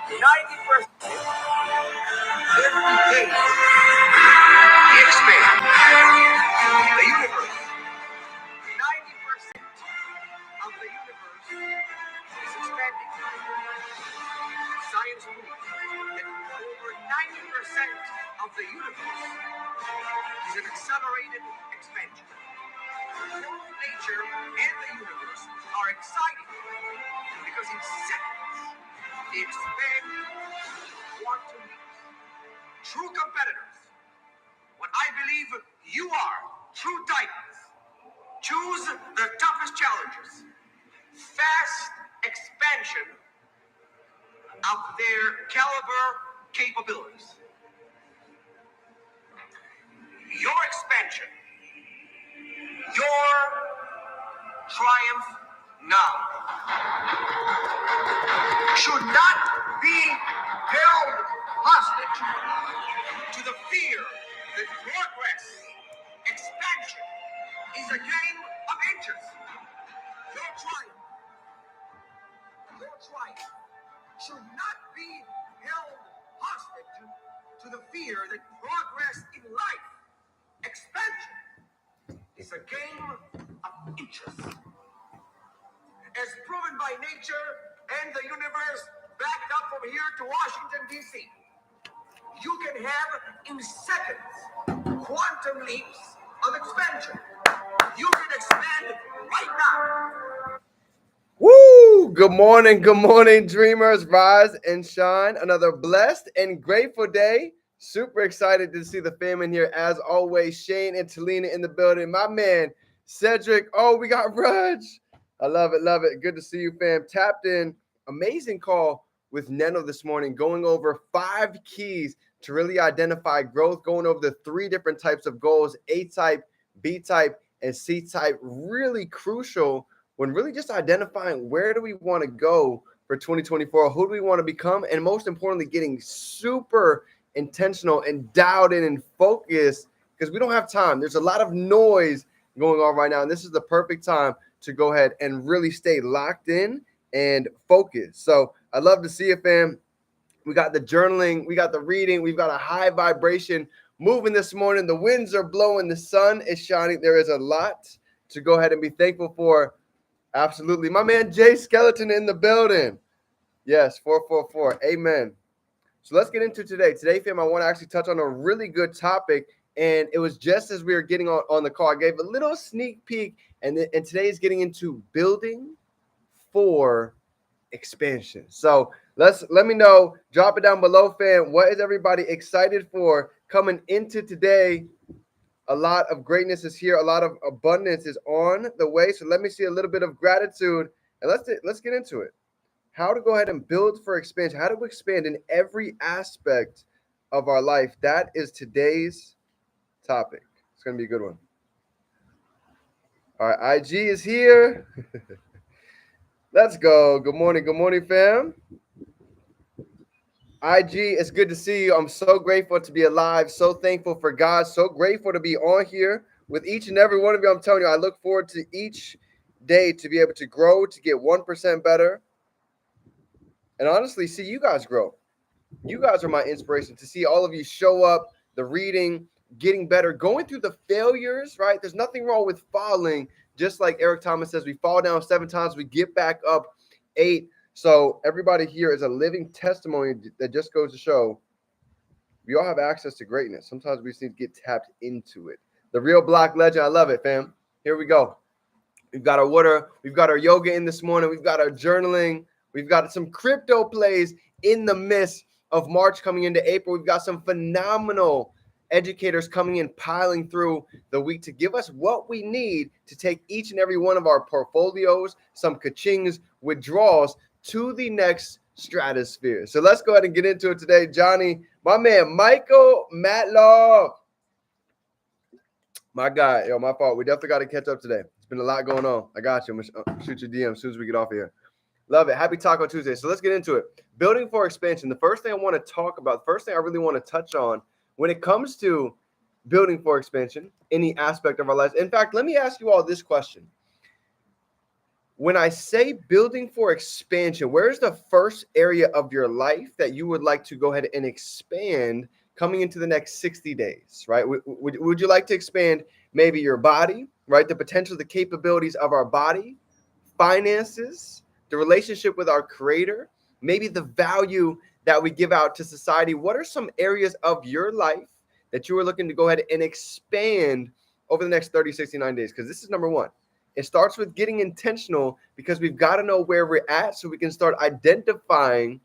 90% every day we expand the universe. 90% of the universe is expanding. Science proves that over 90% of the universe is an accelerated expansion. Both nature and the universe are exciting because in seconds they expand quantum leaps. True competitors, what I believe you are, true titans, choose the toughest challenges. Fast expansion of their caliber capabilities. Your expansion, your triumph now should not be held hostage to the fear that progress, expansion, is a game of inches. Your triumph should not be held hostage to the fear that progress in life, expansion, is a game of inches. As proven by nature and the universe, backed up from here to Washington, D.C., you can have in seconds quantum leaps of expansion. You can expand right now. Woo! Good morning, dreamers. Rise and shine. Another blessed and grateful day. Super excited to see the fam in here. As always, Shane and Talina in the building. My man, Cedric. Oh, we got Rudge. I love it, love it. Good to see you, fam. Tapped in. Amazing call with Neno this morning, going over 5 keys to really identify growth, going over the 3 different types of goals, A-type, B-type, and C-type. Really crucial when really just identifying where do we want to go for 2024, who do we want to become, and most importantly, getting super intentional and dialed in and focused because we don't have time. There's a lot of noise going on right now, and this is the perfect time to go ahead and really stay locked in and focused. So I love to see it, fam. We got the journaling, we got the reading, we've got a high vibration moving this morning. The winds are blowing, the sun is shining. There is a lot to go ahead and be thankful for. Absolutely. My man Jay Skeleton in the building. Yes, 444. Amen. So let's get into today. Today, fam, I want to actually touch on a really good topic. And it was just as we were getting on the call, I gave a little sneak peek. And today is getting into building for expansion. So let me know. Drop it down below, fam. What is everybody excited for coming into today? A lot of greatness is here. A lot of abundance is on the way. So let me see a little bit of gratitude, and let's get into it. How to go ahead and build for expansion. How to expand in every aspect of our life. That is today's topic. It's going to be a good one. All right, IG is here. Let's go. Good morning, fam. IG, it's good to see you. I'm so grateful to be alive, so thankful for God, so grateful to be on here with each and every one of you. I'm telling you, I look forward to each day to be able to grow, to get 1% better, and honestly, see you guys grow. You guys are my inspiration to see all of you show up, the reading, getting better, going through the failures, right? There's nothing wrong with falling. Just like Eric Thomas says, we fall down 7 times, we get back up 8. So everybody here is a living testimony that just goes to show we all have access to greatness. Sometimes we just need to get tapped into it. The real Black legend. I love it, fam. Here we go. We've got our water. We've got our yoga in this morning. We've got our journaling. We've got some crypto plays in the midst of March coming into April. We've got some phenomenal educators coming in, piling through the week to give us what we need to take each and every one of our portfolios, some ka-chings, withdrawals to the next stratosphere. So let's go ahead and get into it today. Johnny, my man, Michael Matlock. My guy, my fault. We definitely got to catch up today. It's been a lot going on. I got you. I'm going to shoot your DM as soon as we get off of here. Love it. Happy Taco Tuesday. So let's get into it. Building for expansion. The first thing I want to talk about, the first thing I really want to touch on when it comes to building for expansion, any aspect of our lives. In fact, let me ask you all this question. When I say building for expansion, where's the first area of your life that you would like to go ahead and expand coming into the next 60 days, right? Would you like to expand maybe your body, right? The potential, the capabilities of our body, finances, the relationship with our creator, maybe the value that we give out to society. What are some areas of your life that you are looking to go ahead and expand over the next 30, 69 days? Because this is number one. It starts with getting intentional because we've got to know where we're at so we can start identifying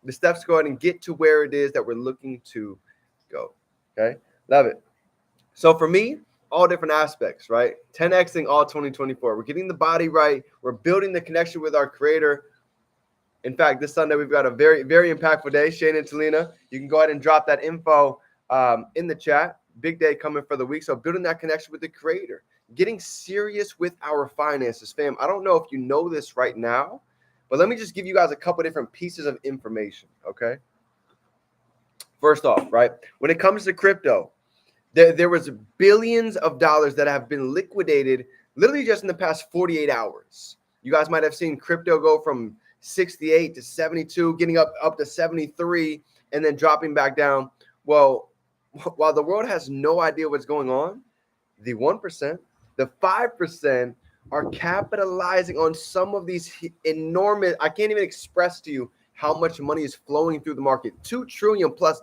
the steps to go ahead and get to where it is that we're looking to go. Okay. Love it. So for me, all different aspects, right? 10xing all 2024. We're getting the body right. We're building the connection with our creator. In fact, this Sunday, we've got a very, very impactful day. Shane and Talina, you can go ahead and drop that info in the chat. Big day coming for the week. So building that connection with the creator, getting serious with our finances, fam. I don't know if you know this right now, but let me just give you guys a couple different pieces of information, okay? First off, right, when it comes to crypto, there was billions of dollars that have been liquidated literally just in the past 48 hours. You guys might have seen crypto go from 68 to 72, getting up to 73, and then dropping back down. Well, while the world has no idea what's going on, the 1%, the 5% are capitalizing on some of these enormous, I can't even express to you how much money is flowing through the market, $2 trillion plus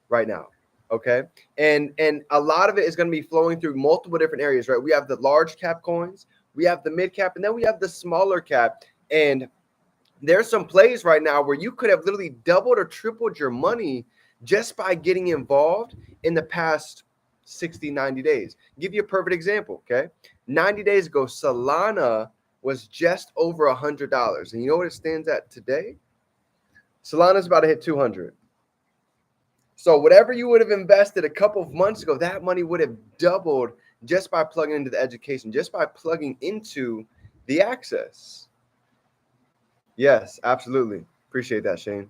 right now. Okay. And a lot of it is going to be flowing through multiple different areas, right? We have the large cap coins, we have the mid cap, and then we have the smaller cap. And there's some plays right now where you could have literally doubled or tripled your money just by getting involved in the past 60, 90 days. I'll give you a perfect example. Okay. 90 days ago, Solana was just over $100. And you know what it stands at today? Solana's about to hit 200. So whatever you would have invested a couple of months ago, that money would have doubled just by plugging into the education, just by plugging into the access. Yes, absolutely. Appreciate that, Shane.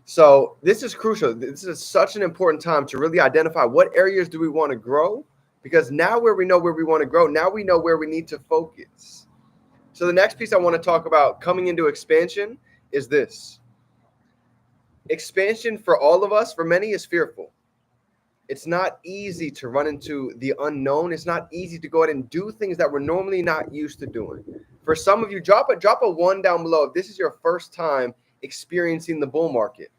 So this is crucial. This is such an important time to really identify what areas do we want to grow, because now where we know where we want to grow, now we know where we need to focus. So the next piece I want to talk about coming into expansion is this. Expansion for all of us, for many, is fearful. It's not easy to run into the unknown. It's not easy to go ahead and do things that we're normally not used to doing. For some of you, drop a 1 down below if this is your first time experiencing the bull market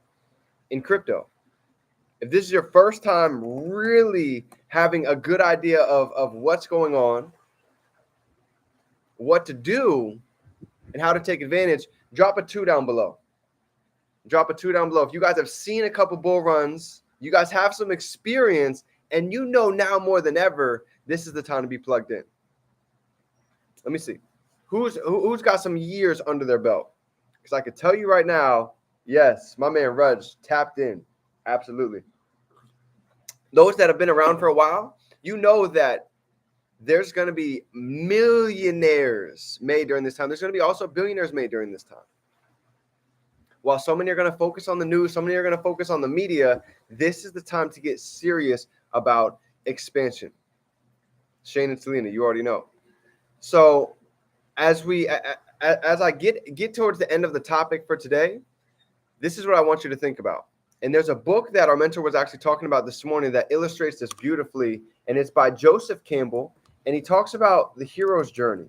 in crypto. If this is your first time really having a good idea of what's going on, what to do, and how to take advantage, drop a 2 down below. Drop a 2 down below. If you guys have seen a couple bull runs, you guys have some experience, and you know now more than ever, this is the time to be plugged in. Let me see. Who's got some years under their belt? Because I could tell you right now, yes, my man Rudge tapped in. Absolutely. Those that have been around for a while, you know that there's going to be millionaires made during this time. There's going to be also billionaires made during this time. While so many are going to focus on the news, so many are going to focus on the media, this is the time to get serious about expansion. Shane and Selena, you already know. So as I get towards the end of the topic for today, this is what I want you to think about. And there's a book that our mentor was actually talking about this morning that illustrates this beautifully, and it's by Joseph Campbell, and he talks about the hero's journey.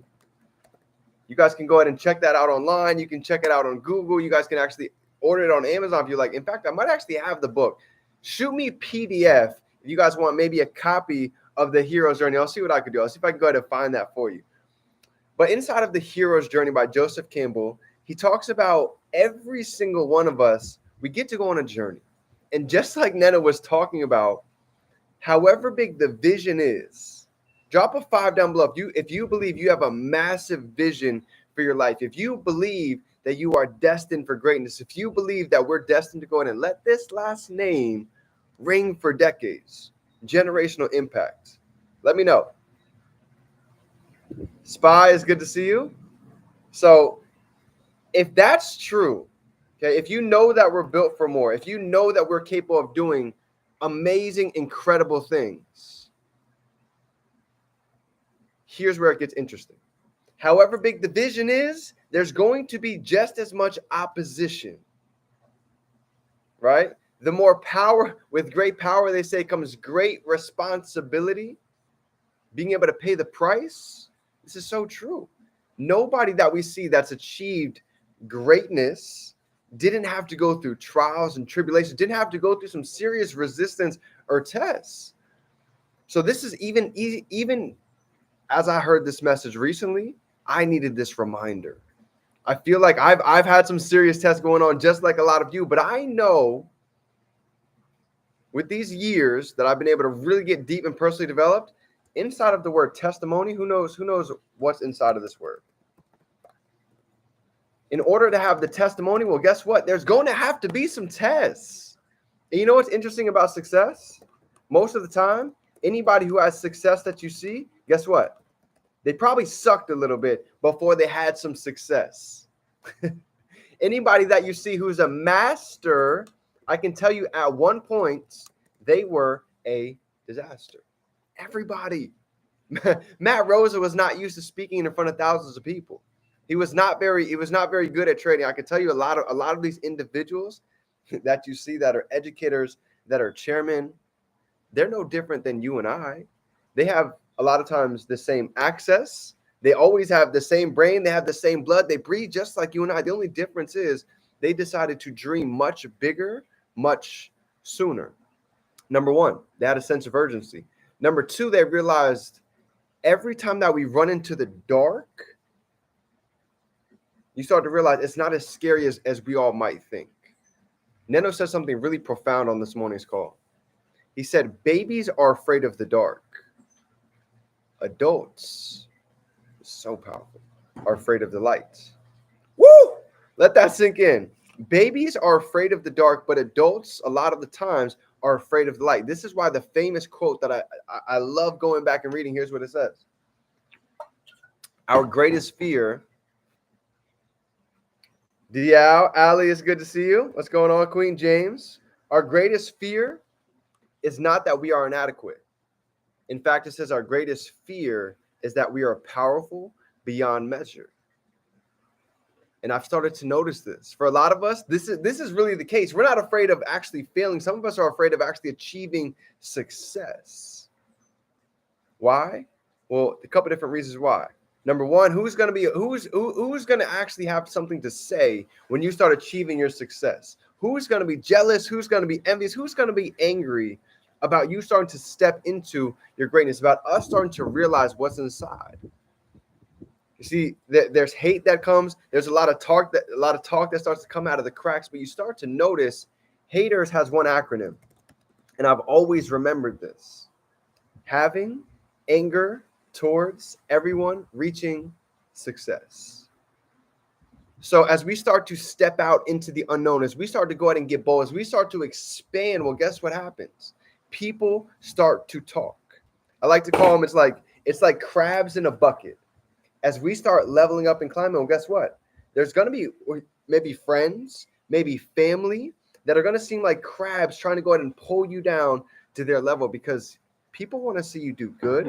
You guys can go ahead and check that out online. You can check it out on Google. You guys can actually order it on Amazon if you like. In fact, I might actually have the book. Shoot me PDF if you guys want maybe a copy of the hero's journey. I'll see what I could do. I'll see if I can go ahead and find that for you. But inside of the hero's journey by Joseph Campbell, he talks about every single one of us, we get to go on a journey. And just like Nena was talking about, however big the vision is, drop a 5 down below. If you believe you have a massive vision for your life, if you believe that you are destined for greatness, if you believe that we're destined to go in and let this last name ring for decades, generational impact, let me know. Spy, is good to see you. So if that's true, okay, if you know that we're built for more, if you know that we're capable of doing amazing, incredible things, here's where it gets interesting. However big the vision is, there's going to be just as much opposition, right? The more power, with great power, they say, comes great responsibility. Being able to pay the price. This is so true. Nobody that we see that's achieved greatness didn't have to go through trials and tribulations, didn't have to go through some serious resistance or tests. So this is even as I heard this message recently, I needed this reminder. I feel like I've had some serious tests going on, just like a lot of you, but I know with these years that I've been able to really get deep and personally developed, inside of the word testimony, who knows what's inside of this word? In order to have the testimony, well, guess what? There's going to have to be some tests. And you know what's interesting about success? Most of the time, anybody who has success that you see, guess what? They probably sucked a little bit before they had some success. Anybody that you see who's a master, I can tell you at one point, they were a disaster. Everybody. Matt Rosa was not used to speaking in front of thousands of people. He was not very good at trading. I can tell you a lot of these individuals that you see that are educators, that are chairmen, they're no different than you and I. They have a lot of times the same access. They always have the same brain. They have the same blood. They breathe just like you and I. The only difference is they decided to dream much bigger, much sooner. Number one, they had a sense of urgency. Number two, they realized every time that we run into the dark, you start to realize it's not as scary as we all might think. Neno said something really profound on this morning's call. He said, babies are afraid of the dark. Adults, so powerful, are afraid of the light. Woo! Let that sink in. Babies are afraid of the dark, but adults, a lot of the times, are afraid of the light. This is why the famous quote that I love going back and reading, here's what it says. Our greatest fear. Diao, Ali, it's good to see you. What's going on, Queen James? Our greatest fear is not that we are inadequate. In fact, it says our greatest fear is that we are powerful beyond measure. And I've started to notice this. For a lot of us, this is really the case. We're not afraid of actually failing. Some of us are afraid of actually achieving success. Why? Well, a couple different reasons why. Number one, who's going to actually have something to say when you start achieving your success? Who's going to be jealous? Who's going to be envious? Who's going to be angry about you starting to step into your greatness, about us starting to realize what's inside? You see, there's hate that comes. There's a lot of talk that starts to come out of the cracks, but you start to notice haters has one acronym. And I've always remembered this. Having anger towards everyone reaching success. So as we start to step out into the unknown, as we start to go ahead and get bold, as we start to expand, well, guess what happens? People start to talk. I like to call them, it's like crabs in a bucket. As we start leveling up and climbing, well, guess what? There's going to be maybe friends, maybe family that are going to seem like crabs trying to go ahead and pull you down to their level because people want to see you do good.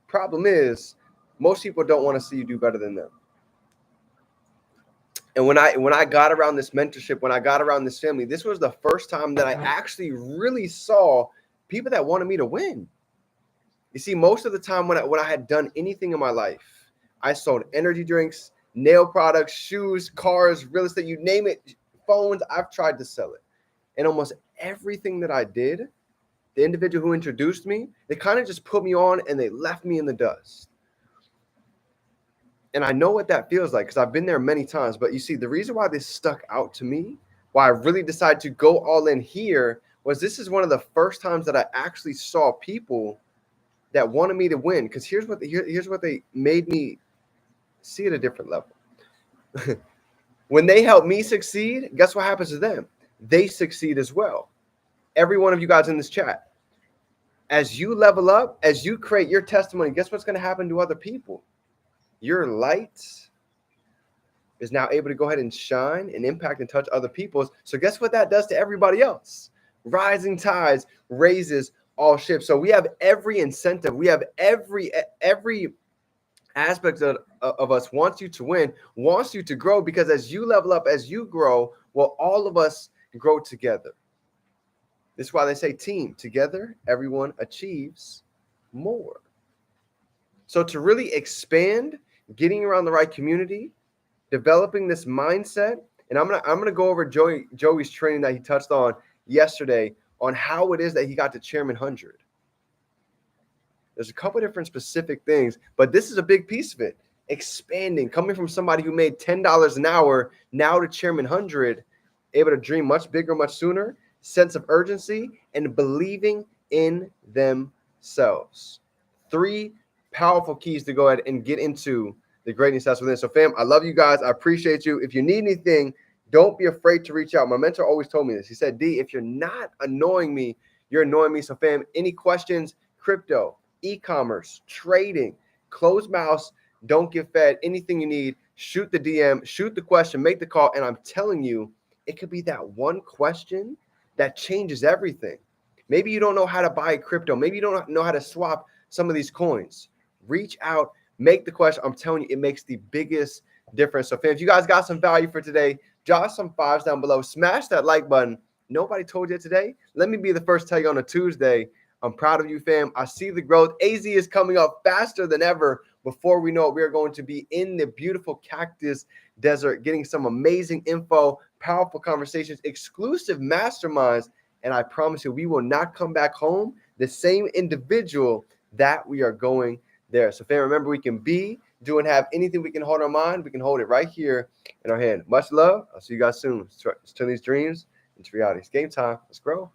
Problem is, most people don't want to see you do better than them. And when I got around this mentorship, when I got around this family, this was the first time that I actually really saw people that wanted me to win. You see, most of the time when I had done anything in my life, I sold energy drinks, nail products, shoes, cars, real estate, you name it, phones, I've tried to sell it. And almost everything that I did, the individual who introduced me, they kind of just put me on and they left me in the dust. And I know what that feels like because I've been there many times. But you see, the reason why this stuck out to me, why I really decided to go all in here, was this is one of the first times that I actually saw people that wanted me to win. Because here's what they made me see at a different level. When they help me succeed, guess what happens to them? They succeed as well. Every one of you guys in this chat. As you level up, as you create your testimony, guess what's going to happen to other people? Your light is now able to go ahead and shine and impact and touch other people's. So guess what that does to everybody else? Rising tides raises all ships. So we have every incentive. We have every aspect of us wants you to win, wants you to grow, because as you level up, as you grow, well, all of us grow together. This is why they say team. Together, everyone achieves more. So to really expand, getting around the right community, developing this mindset, and I'm gonna go over Joey's training that he touched on yesterday on how it is that he got to Chairman 100. There's a couple different specific things, but this is a big piece of it. Expanding, coming from somebody who made $10 an hour now to Chairman 100, able to dream much bigger, much sooner, sense of urgency, and believing in themselves. 3 powerful keys to go ahead and get into the greatness that's within. So, fam, I love you guys. I appreciate you. If you need anything, don't be afraid to reach out. My mentor always told me this. He said, D, if you're not annoying me, you're annoying me. So, fam, any questions, crypto, e-commerce, trading, closed mouse, don't get fed, anything you need, shoot the DM, shoot the question, make the call. And I'm telling you, it could be that one question that changes everything. Maybe you don't know how to buy crypto. Maybe you don't know how to swap some of these coins. Reach out, make the question. I'm telling you, it makes the biggest difference. So, fam, if you guys got some value for today, drop some 5s down below. Smash that like button. Nobody told you today. Let me be the first to tell you on a Tuesday. I'm proud of you, fam. I see the growth. AZ is coming up faster than ever. Before we know it, we are going to be in the beautiful Cactus Desert, getting some amazing info, powerful conversations, exclusive masterminds, and I promise you, we will not come back home the same individual that we are going there. So, fam, remember, we can be, do, and have anything we can hold our mind. We can hold it right here in our hand. Much love. I'll see you guys soon. Let's turn these dreams into reality. It's game time. Let's grow.